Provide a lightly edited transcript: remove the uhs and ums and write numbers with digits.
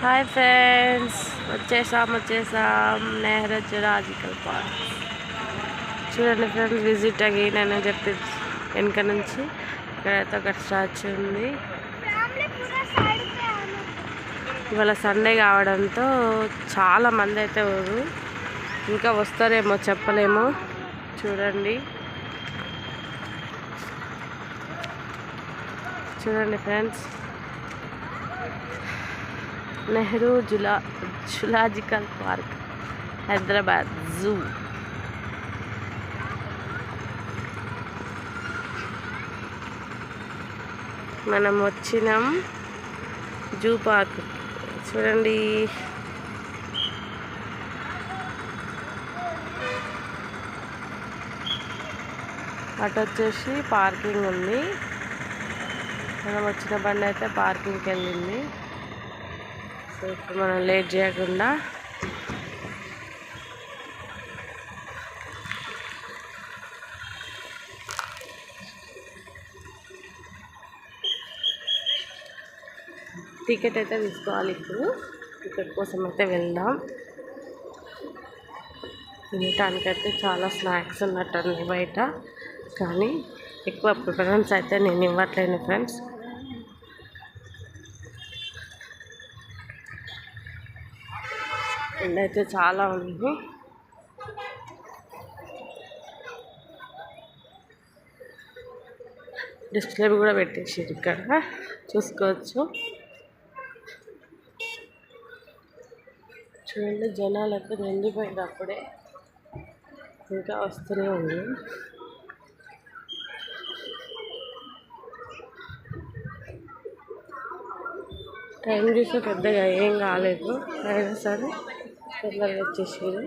Hi friends, వచ్చేసాం Nehru zoological park. చూడండి friends, visit again అని చెప్పి వెనక నుంచి ఇక్కడైతే ఒక స్టాచ్యూ ఉంది. ఇవాళ సండే కావడంతో చాలా మంది అయితే ఊరు, ఇంకా వస్తారేమో చెప్పలేము. చూడండి friends, Nehru zoological park, Hyderabad zoo. మనం వచ్చినాం జూ పార్క్. చూడండి, అటు వచ్చేసి పార్కింగ్ ఉంది. మనం వచ్చిన బండి అయితే పార్కింగ్కి వెళ్ళింది. సో ఇప్పుడు మనం లేట్ చేయకుండా టికెట్ అయితే తీసుకోవాలి. ఇప్పుడు టికెట్ కోసం అయితే వెళ్దాం. తినటానికైతే చాలా స్నాక్స్ ఉన్నట్టు బయట, కానీ ఎక్కువ ప్రిఫరెన్స్ అయితే నేను ఇవ్వట్లేను ఫ్రెండ్స్. ఎండ అయితే చాలా ఉంది. డిస్ప్లే కూడా పెట్టేసారు, ఇక్కడ చూసుకోవచ్చు. చూడండి, జనాలు అయితే నిండిపోయింది, అప్పుడే ఇంకా వస్తూనే ఉంది. టైం చూస్తే పెద్దగా ఏం కాలేదు, అయినా సరే తొందరగా వచ్చేసారు.